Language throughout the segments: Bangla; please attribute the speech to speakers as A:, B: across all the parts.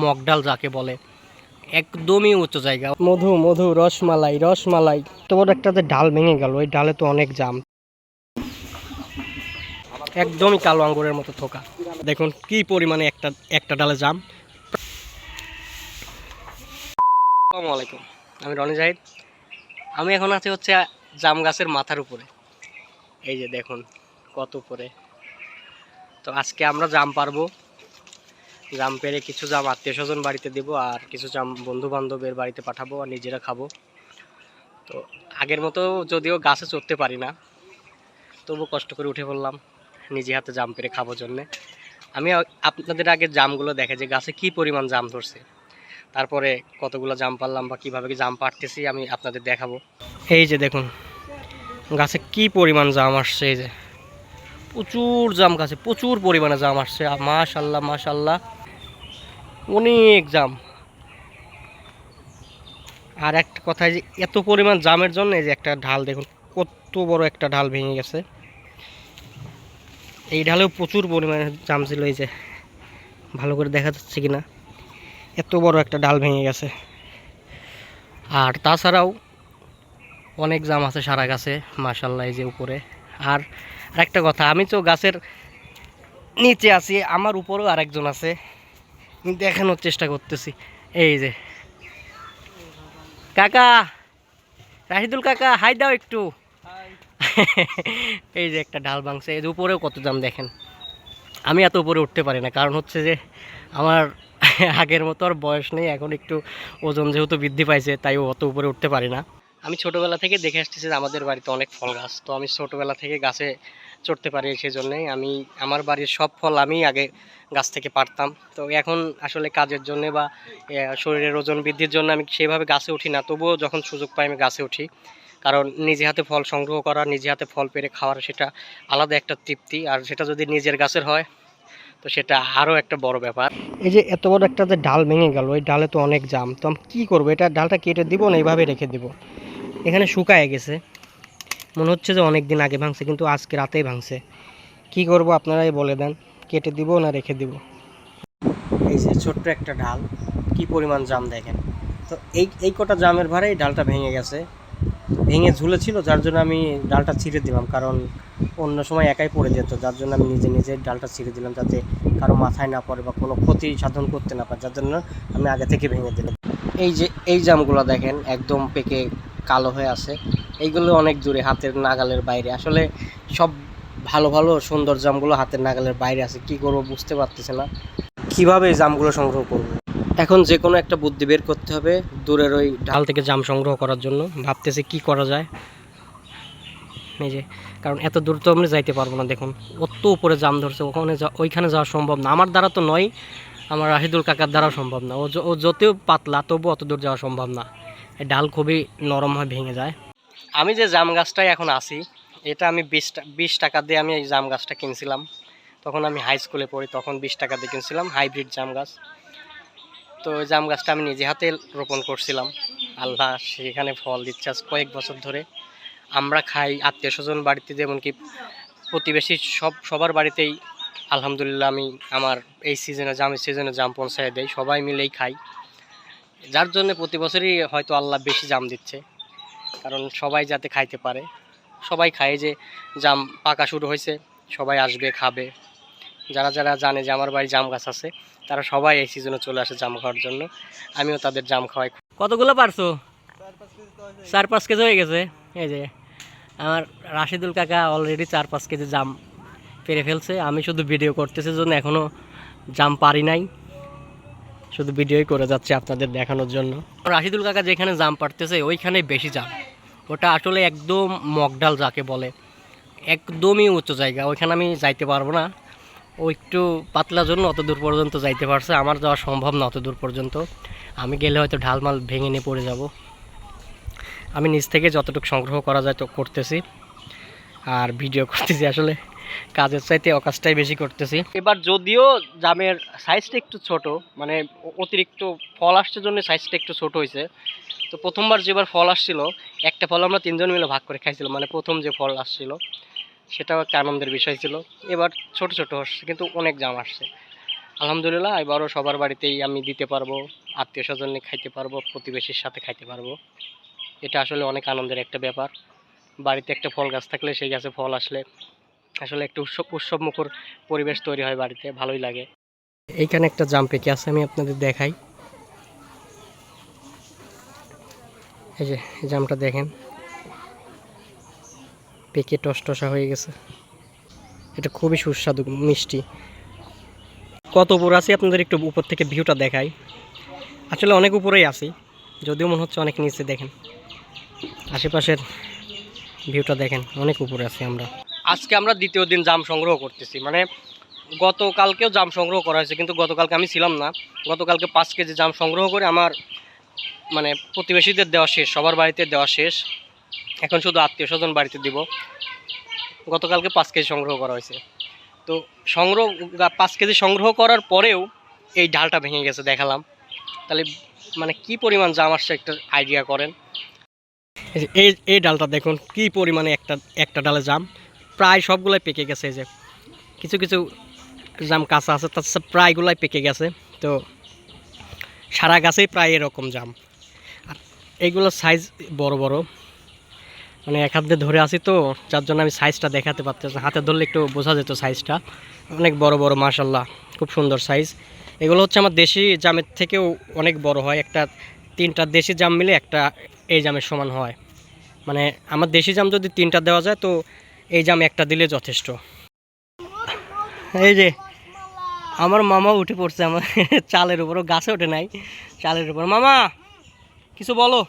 A: মগডাল যাকে বলে একদমই উঁচু জায়গা। মধু মধু রসমালাই রসমালাই। তো বড় একটা যে ডাল ভেঙে গেল, ওই ডালে তো অনেক জাম, একদমই কালো আঙ্গুরের মতো থোকা। দেখুন কি পরিমাণে একটা একটা ডালে জাম। আসসালামু আলাইকুম, আমি রনি জাহিদ। আমি এখন আছি হচ্ছে জাম গাছের মাথার উপরে। এই যে দেখুন কত উপরে। তো আজকে আমরা জাম পারবো। জাম পেরে কিছু জাম আত্মীয় স্বজন বাড়িতে দেবো, আর কিছু জাম বন্ধু বান্ধবের বাড়িতে পাঠাবো, আর নিজেরা খাবো। তো আগের মতো যদিও গাছে চড়তে পারি না, তবু কষ্ট করে উঠে পড়লাম নিজে হাতে জাম পেরে খাবো জন্যে। আমি আপনাদের আগে জামগুলো দেখে যে গাছে কি পরিমাণ জাম ধরছে, তারপরে কতগুলো জাম পারলাম বা কীভাবে কি জাম পারতেছি আমি আপনাদের দেখাবো। এই যে দেখুন গাছে কি পরিমাণ জাম আসছে। এই যে প্রচুর জাম, গাছে প্রচুর পরিমাণে জাম আসছে। মাশাল্লাহ মাশাল্লাহ, অনেক জাম। আর একটা কথা, যে এত পরিমাণ জামের জন্য এই যে একটা ঢাল দেখুন কত বড় একটা ঢাল ভেঙে গেছে। এই ঢালেও প্রচুর পরিমাণে জাম ছিল। এই যে ভালো করে দেখা যাচ্ছে কিনা, এত বড় একটা ডাল ভেঙে গেছে। আর তাছাড়াও অনেক জাম আছে সারা গাছে মাশাল্লাহ, এই যে উপরে। আর আরেকটা কথা, আমি তো গাছের নিচে আছি, আমার উপরেও আরেকজন আছে, দেখানোর চেষ্টা করতেছি। এই যে কাকা, রাশিদুল কাকা, হাই দাও একটু। এই যে একটা ঢাল ভাঙছে, এই যে উপরেও কত জাম দেখেন। আমি এত উপরে উঠতে পারি না, কারণ হচ্ছে যে আমার আগের মতো আর বয়স নেই, এখন একটু ওজন যেহেতু বৃদ্ধি পাইছে, তাই অত উপরে উঠতে পারি না। আমি ছোটোবেলা থেকে দেখে আসতেছি যে আমাদের বাড়িতে অনেক ফল গাছ, তো আমি ছোটোবেলা থেকে গাছে চড়তে পারি, সেই জন্যেই আমি আমার বাড়ির সব ফল আমি আগে গাছ থেকে পারতাম। তো এখন আসলে কাজের জন্যে বা শরীরের ওজন বৃদ্ধির জন্য আমি সেভাবে গাছে উঠি না, তবুও যখন সুযোগ পাই আমি গাছে উঠি। কারণ নিজে হাতে ফল সংগ্রহ করা, নিজে হাতে ফল পেড়ে খাওয়ার সেটা আলাদা একটা তৃপ্তি, আর সেটা যদি নিজের গাছের হয় তো সেটা আরও একটা বড় ব্যাপার। এই যে এত বড় একটা যে ডাল ভেঙে গেল, ওই ডালে তো অনেক জাম। তো আমি কী করবো, এটা ডালটা কেটে দিব না এইভাবে রেখে দিব? এখানে শুকায় গেছে, মনে হচ্ছে যে অনেক দিন আগে ভাঙছে, কিন্তু আজকে রাতেই ভাঙছে। কি করব আপনারাই বলে দেন, কেটে দিব না রেখে দিব? এই যে ছোট্ট একটা ডাল, কি পরিমাণ জাম দেখেন। তো এই কটা জামের ভারে এই ডালটা ভেঙে গেছে, ভেঙে ঝুলেছিল, যার জন্য আমি ডালটা ছিঁড়ে দিলাম। কারণ অন্য সময় একাই পড়ে যেত, যার জন্য আমি নিজে নিজে ডালটা ছিঁড়ে দিলাম, যাতে কারো মাথায় না পড়ে বা কোনো ক্ষতি সাধন করতে না পারে, যার জন্য আমি আগে থেকে ভেঙে দিলাম। এই যে এই জামগুলো দেখেন একদম পেকে কালো হয়ে আছে, এইগুলো অনেক দূরে, হাতের নাগালের বাইরে। আসলে সব ভালো ভালো সুন্দর জামগুলো হাতের নাগালের বাইরে আছে, কি করব বুঝতে পারতেছে না, কিভাবে এই জামগুলো সংগ্রহ করব। এখন যে কোনো একটা বুদ্ধি বের করতে হবে দূরের ওই ডাল থেকে জাম সংগ্রহ করার জন্য। ভাবতেছি কি করা যায়। এই যে, কারণ এত দূর তো আমরা যাইতে পারবো না, দেখুন অত উপরে জাম ধরছে, ওইখানে যাওয়া সম্ভব না, আমার দ্বারা তো নয়, আমার রাশিদুল কাকার দ্বারাও সম্ভব না। ও যতেও পাতলা, তবু অত দূর যাওয়া সম্ভব না, এই ডাল খুবই নরম হয়, ভেঙে যায়। আমি যে জাম গাছটায় এখন আছি, এটা আমি 20 টাকা দিয়ে আমি এই জাম গাছটা কিনছিলাম। তখন আমি হাই স্কুলে পড়ি, তখন 20 টাকা দিয়ে কিনছিলাম হাইব্রিড জাম গাছ। তো ওই জাম গাছটা আমি নিজে হাতে রোপণ করছিলাম, আল্লাহ সেখানে ফল দিচ্ছে আজ কয়েক বছর ধরে। আমরা খাই, আত্মীয় স্বজন বাড়িতে, যেমনকি প্রতিবেশী সবার বাড়িতেই আলহামদুলিল্লাহ আমি আমার এই সিজনে জাম পৌঁছায় দেয়, সবাই মিলেই খাই। যার জন্য প্রতি বছরই হয়তো আল্লাহ বেশি জাম দিচ্ছে, কারণ সবাই যাতে খাইতে পারে। সবাই খায়, যে জাম পাকা শুরু হয়েছে, সবাই আসবে খাবে। যারা যারা জানে যে আমার বাড়ি জাম গাছ আছে, তারা সবাই এই সিজনে চলে আসে জাম খাওয়ার জন্য। আমিও তাদের জাম খাওয়াই। কতগুলো পারছো? 4-5 কেজি হয়ে গেছে। এই যে আমার রাশিদুল কাকা অলরেডি 4-5 কেজি জাম পেরে ফেলছে। আমি শুধু ভিডিও করতেছি জন্য এখনও জাম পারি নাই, শুধু ভিডিওই করে যাচ্ছে আপনাদের দেখানোর জন্য। রাশিদুল কাকা যেখানে জাম পারতেছে ওইখানে বেশি জাম। ওটা আসলে একদম মগডাল যাকে বলে, একদমই উঁচু জায়গা, ওইখানে আমি যাইতে পারবো না। ও একটু পাতলার জন্য অত দূর পর্যন্ত যাইতে পারছে, আমার যাওয়া সম্ভব না অত দূর পর্যন্ত। আমি গেলে হয়তো ঢালমাল ভেঙে নিয়ে পড়ে যাব। আমি নিজ থেকে যতটুকু সংগ্রহ করা যায় তো করতেছি, আর ভিডিও করতেছি। আসলে কাজের চাইতে অকাজটাই বেশি করতেছি। এবার যদিও জামের সাইজটা একটু ছোট, মানে অতিরিক্ত ফল আসছে জন্য সাইজটা একটু ছোট হয়েছে। তো প্রথমবার যেবার ফল আসছিল, একটা ফল আমরা 3 জন মিলে ভাগ করে খাইছিলাম, মানে প্রথম যে ফল আসছিল সেটাও একটা আনন্দের বিষয় ছিল। এবার ছোট ছোট আসছে, কিন্তু অনেক জাম আসছে। আলহামদুলিল্লাহ এবারও সবার বাড়িতেই আমি দিতে পারবো, আত্মীয় স্বজন নিয়ে খাইতে পারবো, প্রতিবেশীর সাথে খাইতে পারবো। এটা আসলে অনেক আনন্দের একটা ব্যাপার। বাড়িতে একটা ফল গাছ থাকলে সেই গাছে ফল আসলে আসলে একটা উৎসব মুখর পরিবেশ তৈরি হয় বাড়িতে, ভালোই লাগে। এইখানে একটা জাম পেকে আছে, আমি আপনাদের দেখাই। এই যে জামটা দেখেন, পেকে টসটসা হয়ে গেছে। এটা খুবই সুস্বাদু মিষ্টি। কত উপর আছি আপনাদের একটু উপর থেকে ভিউটা দেখাই। আসলে অনেক উপরেই আছি, যদিও মনে হচ্ছে অনেক নিচে। দেখেন আশেপাশের ভিউটা দেখেন, অনেক উপরে আছি আমরা। আজকে আমরা দ্বিতীয় দিন জাম সংগ্রহ করতেছি। মানে গতকালকেও জাম সংগ্রহ করা হয়েছে, কিন্তু গতকালকে আমি ছিলাম না। গতকালকে 5 কেজি জাম সংগ্রহ করে আমার মানে প্রতিবেশীদের দেওয়া শেষ, সবার বাড়িতে দেওয়া শেষ। এখন শুধু আত্মীয় স্বজন বাড়িতে দিব। গতকালকে 5 কেজি সংগ্রহ করা হয়েছে। তো 5 কেজি সংগ্রহ করার পরেও এই ডালটা ভেঙে গেছে, দেখালাম। তাহলে মানে কি পরিমাণ জাম আসছে একটা আইডিয়া করেন। এই ডালটা দেখুন কি পরিমাণে একটা ডালে জাম, প্রায় সবগুলাই পেকে গেছে। এই যে কিছু কিছু জাম কাঁচা আছে, তার প্রায়গুলাই পেকে গেছে। তো সারা গাছেই প্রায় এরকম জাম। আর এইগুলোর সাইজ বড় বড়, মানে এক হাতে ধরে আছি তো, যার জন্য আমি সাইজটা দেখাতে পারতেছি। হাতে ধরলে একটু বোঝা যেত সাইজটা। অনেক বড় বড়, মাশাল্লাহ, খুব সুন্দর সাইজ। এগুলো হচ্ছে আমার দেশি জামের থেকেও অনেক বড় হয়। 3টা দেশি জাম মিলে একটা এই জামের সমান হয়। মানে আমার দেশি জাম যদি 3টা দেওয়া যায়, তো এই জাম একটা দিলে যথেষ্ট। এই যে আমার মামা উঠে পড়ছে আমার চালের উপরও, গাছে ওঠে নাই, চালের উপর। মামা কিছু বলো।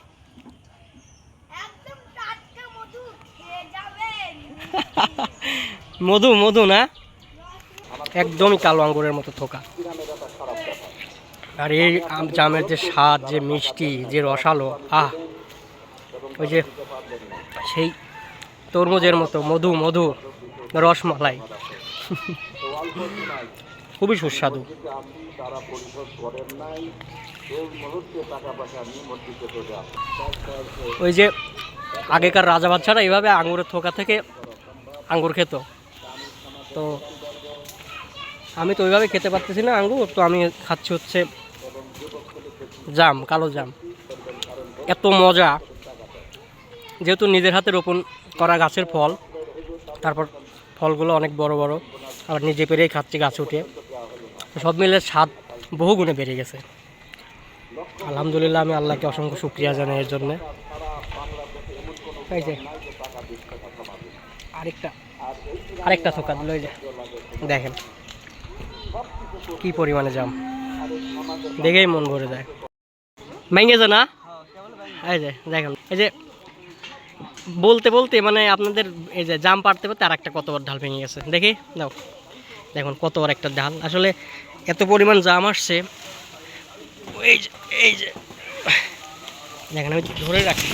A: মধু মধু না, একদমই কালো আঙ্গুরের মতো থোকা। আর এই জামের যে স্বাদ, যে মিষ্টি, যে রসালো, ওই যে সেই তরমুজের মতো মধু মধু রসমালাই, খুবই সুস্বাদু। ওই যে আগেকার রাজা বাচ্চারা এইভাবে আঙ্গুরের থোকা থেকে আঙ্গুর খেত। তো আমি তো ওইভাবে খেতে পারতেছি না আঙ্গুর, তো আমি খাচ্ছি হচ্ছে জাম, কালো জাম। এত মজা, যেহেতু নিজের হাতে রোপণ করা গাছের ফল, তারপর ফলগুলো অনেক বড় বড়, আবার নিজে পেরেই খাচ্ছি গাছে উঠে। সব মিলে স্বাদ বহু গুণে বেড়ে গেছে। আলহামদুলিল্লাহ, আমি আল্লাহকে অসংখ্য শুকরিয়া জানাই এর জন্যে। এই যে আরেকটা থোকা দিল, এই যে দেখেন কি পরিমাণে জাম, দেখেই মন ভরে যায়। ভেঙে যায় না? এই যে দেখেন, এই যে বলতে বলতে মানে আপনাদের এই যে জাম পাড়তে পারতে আর একটা কতবার ঢাল ভেঙে গেছে। দেখি দাও, দেখুন কতবার একটা ঢাল। আসলে এত পরিমাণ জাম আসছে। এই যে দেখেন, আমি ধরে রাখি,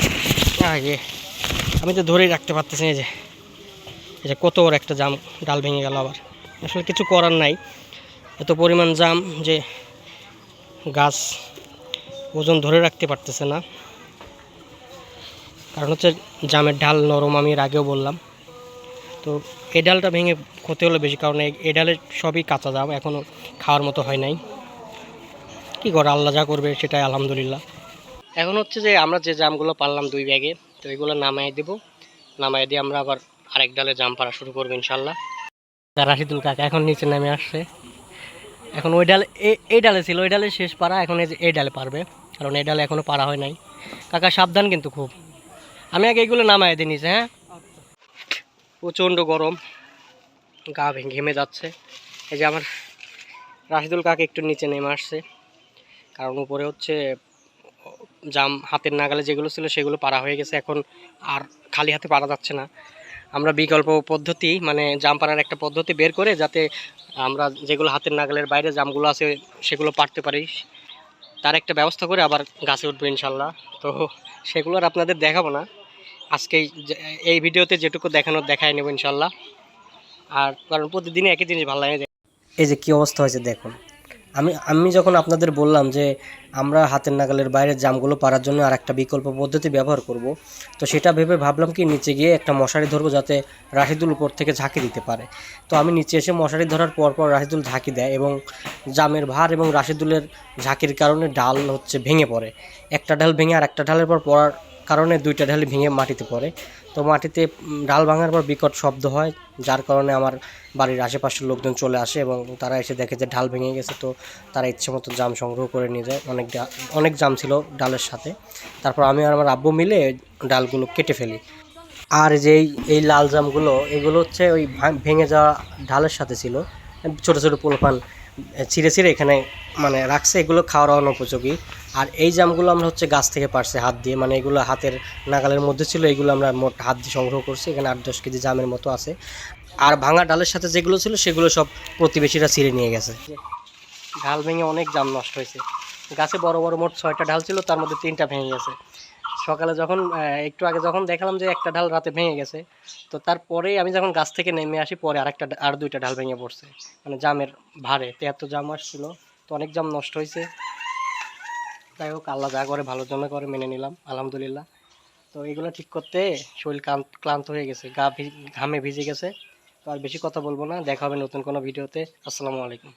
A: আমি তো ধরেই রাখতে পারতেছি। এই যে কত বড় একটা জাম ডাল ভেঙে গেল আবার। আসলে কিছু করার নাই, এত পরিমাণ জাম যে গাছ ওজন ধরে রাখতে পারতেছে না। কারণ হচ্ছে জামের ডাল নরম, আমি এর আগেও বললাম। তো এই ডালটা ভেঙে ক্ষতি হলো বেশি, কারণ এই ডালের সবই কাঁচা জাম, এখনও খাওয়ার মতো হয় নাই। কী করে, আল্লাহ যা করবে সেটাই আলহামদুলিল্লাহ। এখন হচ্ছে যে আমরা যে জামগুলো পারলাম 2 ব্যাগে, তো এগুলো নামাই দেবো। নামাই দিয়ে আমরা আবার আরেক ডালে জাম পাড়া শুরু করবো ইনশাল্লাহ। রাশিদুল কাকা এখন নিচে নেমে আসছে। এখন ওই ডালে, এই ডালে ছিল, ওই ডালে শেষ পাড়া, এখন এই ডালে পারবে, কারণ এই ডালে এখনও পারা হয় নাই। কাকা সাবধান কিন্তু খুব। আমি আগে এগুলো নামাই দিয়ে নিচে। হ্যাঁ, প্রচণ্ড গরম, গা ঘেমে যাচ্ছে। এই যে আমার রাশিদুল কাকা একটু নিচে নেমে আসছে, কারণ উপরে হচ্ছে জাম হাতের নাগালে যেগুলো ছিল সেগুলো পারা হয়ে গেছে। এখন আর খালি হাতে পারা যাচ্ছে না। আমরা বিকল্প পদ্ধতি, মানে জাম পাড়ার একটা পদ্ধতি বের করে, যাতে আমরা যেগুলো হাতের নাগালের বাইরে জামগুলো আছে সেগুলো পারতে পারি, তার একটা ব্যবস্থা করে আবার গাছে উঠবো ইনশাল্লাহ। তো সেগুলো আর আপনাদের দেখাবো না আজকে, এই ভিডিওতে যেটুকু দেখানোর দেখাই নেব ইনশাল্লাহ। আর কারণ প্রতিদিনই একই জিনিস ভালো লাগে। এই যে কী অবস্থা হয়েছে দেখুন, আমি আমি যখন আপনাদের বললাম যে আমরা হাতের নাগালের বাইরের জামগুলো পাড়ার জন্য আর একটা বিকল্প পদ্ধতি ব্যবহার করব, তো সেটা ভেবে ভাবলাম কি নিচে গিয়ে একটা মশারি ধরবো যাতে রাশিদুল উপর থেকে ঝাঁকি দিতে পারে। তো আমি নিচে এসে মশারি ধরার পর পর রাশিদুল ঝাঁকি দেয় এবং জামের ভার এবং রাশিদুলের ঝাঁকির কারণে ডাল হচ্ছে ভেঙে পড়ে। একটা ডাল ভেঙে আর একটা ডালের পর পড়ার কারণে দুইটা ঢালই ভেঙে মাটিতে পড়ে। তো মাটিতে ডাল ভাঙার পর বিকট শব্দ হয়, যার কারণে আমার বাড়ির আশেপাশের লোকজন চলে আসে এবং তারা এসে দেখে যে ডাল ভেঙে গেছে। তো তারা ইচ্ছে মতো জাম সংগ্রহ করে নিয়ে যায়, অনেক জাম ছিল ডালের সাথে। তারপর আমি আর আমার আব্বু মিলে ডালগুলো কেটে ফেলি। আর যে এই লাল জামগুলো এগুলো হচ্ছে ওই ভেঙে যাওয়া ঢালের সাথে ছিল, ছোটো ছোটো পোলপান ছিঁড়ে ছিঁড়ে এখানে মানে রাখছে, এগুলো খাওয়ার অনুপযোগী। আর এই জামগুলো আমরা হচ্ছে গাছ থেকে পারছি হাত দিয়ে, মানে এগুলো হাতের নাগালের মধ্যে ছিল, এগুলো আমরা মোট হাত দিয়ে সংগ্রহ করছি। এখানে 8-10 কেজি জামের মতো আছে। আর ভাঙা ডালের সাথে যেগুলো ছিল সেগুলো সব প্রতিবেশীরা ছিঁড়ে নিয়ে গেছে। ঢাল ভেঙে অনেক জাম নষ্ট হয়েছে। গাছে বড় বড় মোট 6টা ঢাল ছিল, তার মধ্যে 3টা ভেঙে গেছে। সকালে যখন একটু আগে যখন দেখলাম যে একটা ঢাল রাতে ভেঙে গেছে, তো তারপরেই আমি যখন গাছ থেকে নেমে আসি পরে আর 2টা ঢাল ভেঙে পড়ছে, মানে জামের ভারে। তো এত জাম আসছিল, তো অনেক জাম নষ্ট হয়েছে। যাই হোক, আল্লাহ যা করে ভালোর জন্য করে, মেনে নিলাম আলহামদুলিল্লাহ। তো এগুলো ঠিক করতে শরীর ক্লান্ত হয়ে গেছে, ঘামে ভিজে গেছে। তো আর বেশি কথা বলবো না, দেখা হবে নতুন কোনো ভিডিওতে। আসসালামু আলাইকুম।